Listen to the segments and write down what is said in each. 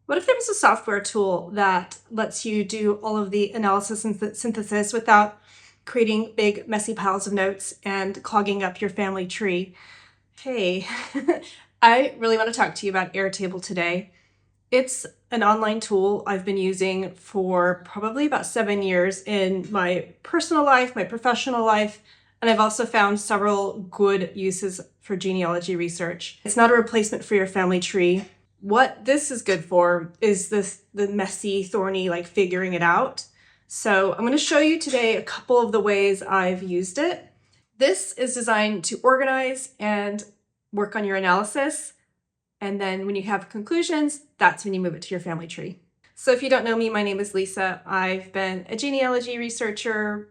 What if there was a software tool that lets you do all of the analysis and synthesis without creating big, messy piles of notes and clogging up your family tree? Hey, I really want to talk to you about Airtable today. It's an online tool I've been using for probably about 7 years in my personal life, my professional life, and I've also found several good uses for genealogy research. It's not a replacement for your family tree. What this is good for is the messy, thorny, like figuring it out. So I'm going to show you today a couple of the ways I've used it. This is designed to organize and work on your analysis. And then when you have conclusions, that's when you move it to your family tree. So if you don't know me, my name is Lisa. I've been a genealogy researcher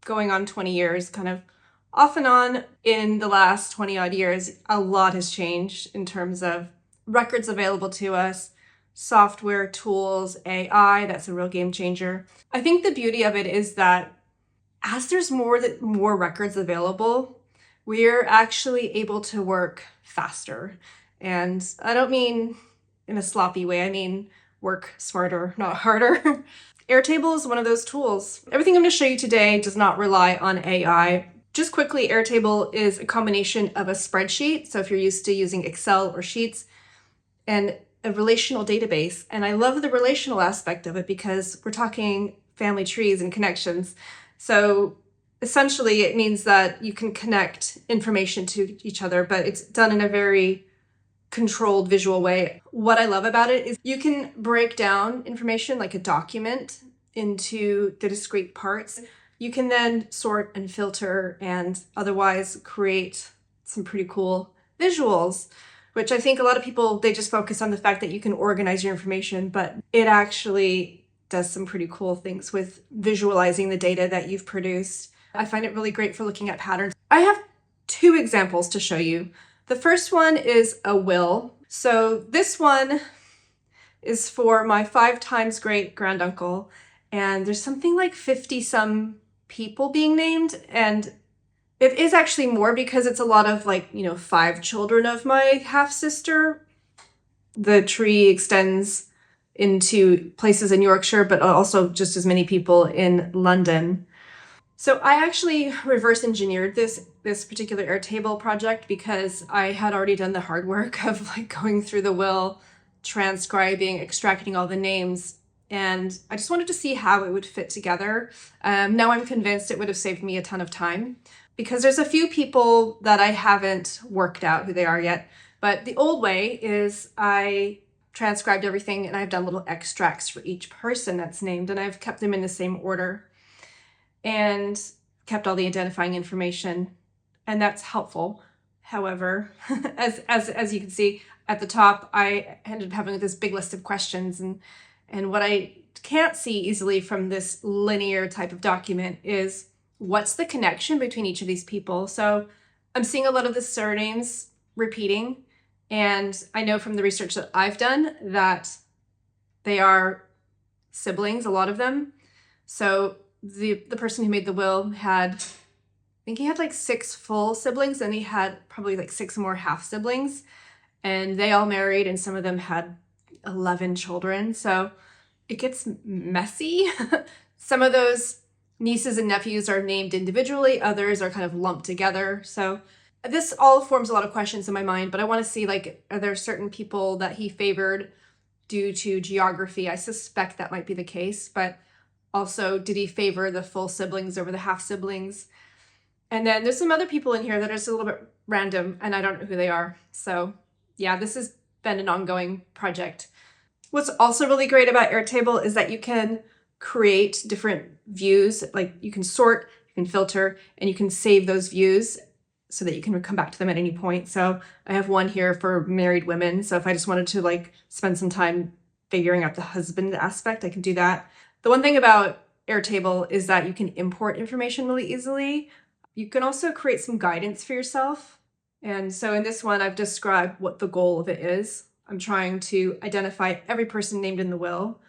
going on 20 years, kind of off and on. In the last 20 odd years, a lot has changed in terms of records available to us, software, tools, AI. That's a real game changer. I think the beauty of it is that as there's more records available, we're actually able to work faster. And I don't mean in a sloppy way, I mean work smarter, not harder. Airtable is one of those tools. Everything I'm going to show you today does not rely on AI. Just quickly, Airtable is a combination of a spreadsheet. So if you're used to using Excel or Sheets, and a relational database. And I love the relational aspect of it because we're talking family trees and connections. So essentially it means that you can connect information to each other, but it's done in a very controlled visual way. What I love about it is you can break down information like a document into the discrete parts. You can then sort and filter and otherwise create some pretty cool visuals, which I think a lot of people, they just focus on the fact that you can organize your information, but it actually does some pretty cool things with visualizing the data that you've produced. I find it really great for looking at patterns. I have two examples to show you. The first one is a will. So this one is for my 5 times great granduncle, and there's something like 50 some people being named, and it is actually more because it's a lot of 5 children of my half-sister. The tree extends into places in Yorkshire, but also just as many people in London. So I actually reverse engineered this particular Airtable project because I had already done the hard work of going through the will, transcribing, extracting all the names, and I just wanted to see how it would fit together. Now I'm convinced it would have saved me a ton of time because there's a few people that I haven't worked out who they are yet. But the old way is I transcribed everything and I've done little extracts for each person that's named, and I've kept them in the same order and kept all the identifying information, and that's helpful. However, as you can see at the top, I ended up having this big list of questions, and what I can't see easily from this linear type of document is what's the connection between each of these people. So I'm seeing a lot of the surnames repeating, and I know from the research that I've done that they are siblings, a lot of them. So the person who made the will had, I think he had 6 full siblings, and he had probably 6 more half siblings, and they all married, and some of them had 11 children. So it gets messy. Some of those nieces and nephews are named individually, others are kind of lumped together. So this all forms a lot of questions in my mind, but I want to see are there certain people that he favored due to geography? I suspect that might be the case, but also, did he favor the full siblings over the half siblings? And then there's some other people in here that are just a little bit random, and I don't know who they are. So yeah, this has been an ongoing project. What's also really great about Airtable is that you can create different views. You can sort, you can filter, and you can save those views so that you can come back to them at any point. So I have one here for married women. So if I just wanted to spend some time figuring out the husband aspect, I can do that. The one thing about Airtable is that you can import information really easily. You can also create some guidance for yourself. And so in this one, I've described what the goal of it is. I'm trying to identify every person named in the will.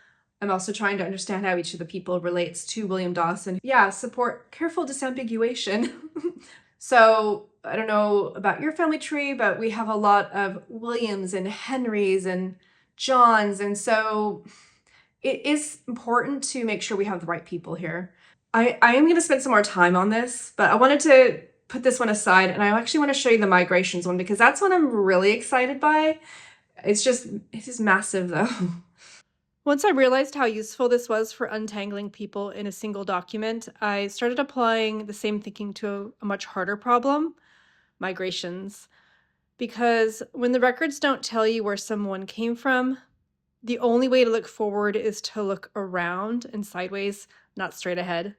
I'm also trying to understand how each of the people relates to William Dawson. Yeah, support careful disambiguation. So I don't know about your family tree, but we have a lot of Williams and Henrys and Johns. And so it is important to make sure we have the right people here. I am going to spend some more time on this, but I wanted to put this one aside, and I actually want to show you the migrations one because that's one I'm really excited by. It's just massive though. Once I realized how useful this was for untangling people in a single document, I started applying the same thinking to a much harder problem, migrations. Because when the records don't tell you where someone came from, the only way to look forward is to look around and sideways, not straight ahead.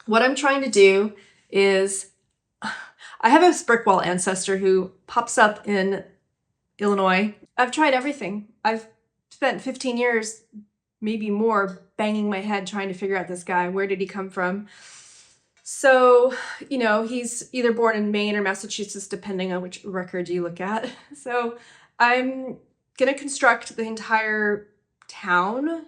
What I'm trying to do is, I have a brick wall ancestor who pops up in Illinois. I've tried everything. I've spent 15 years, maybe more, banging my head trying to figure out this guy. Where did he come from? So, he's either born in Maine or Massachusetts, depending on which record you look at. So I'm going to construct the entire town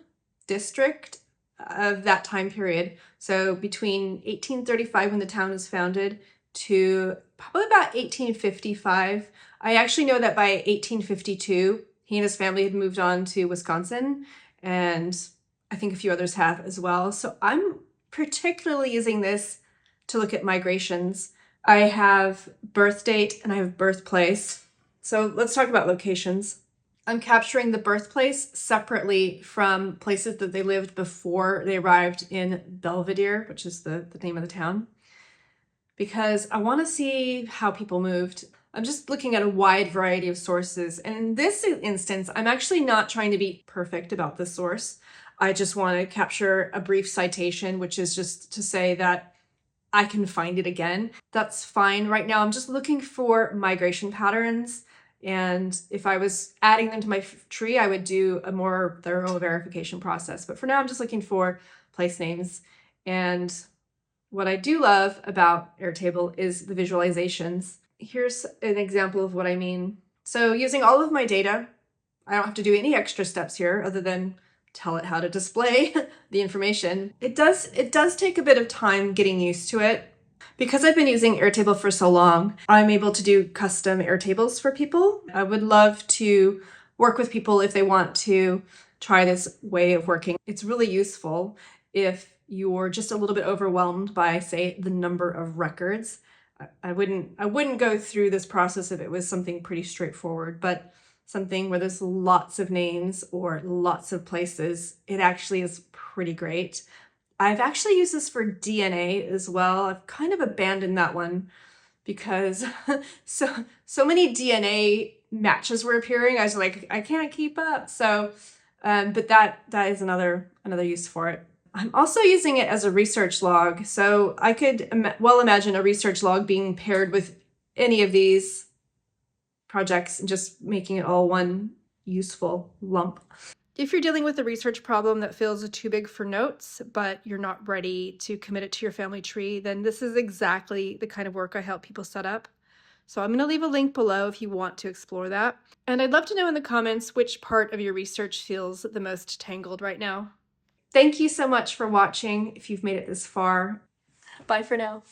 district of that time period. So between 1835, when the town was founded, to probably about 1855. I actually know that by 1852, he and his family had moved on to Wisconsin, and I think a few others have as well. So I'm particularly using this to look at migrations. I have birth date and I have birthplace. So let's talk about locations. I'm capturing the birthplace separately from places that they lived before they arrived in Belvedere, which is the name of the town, because I want to see how people moved. I'm just looking at a wide variety of sources. And in this instance, I'm actually not trying to be perfect about the source. I just want to capture a brief citation, which is just to say that I can find it again. That's fine. Right now, I'm just looking for migration patterns. And if I was adding them to my tree, I would do a more thorough verification process. But for now, I'm just looking for place names. And what I do love about Airtable is the visualizations. Here's an example of what I mean. So using all of my data, I don't have to do any extra steps here other than tell it how to display the information. It does take a bit of time getting used to it. Because I've been using Airtable for so long, I'm able to do custom Airtables for people. I would love to work with people if they want to try this way of working. It's really useful if you're just a little bit overwhelmed by, say, the number of records. I wouldn't go through this process if it was something pretty straightforward, but something where there's lots of names or lots of places, it actually is pretty great. I've actually used this for DNA as well. I've kind of abandoned that one because so many DNA matches were appearing. I was like, I can't keep up. So, but that is another use for it. I'm also using it as a research log. So I could well imagine a research log being paired with any of these projects and just making it all one useful lump. If you're dealing with a research problem that feels too big for notes, but you're not ready to commit it to your family tree, then this is exactly the kind of work I help people set up. So I'm going to leave a link below if you want to explore that. And I'd love to know in the comments which part of your research feels the most tangled right now. Thank you so much for watching if you've made it this far. Bye for now.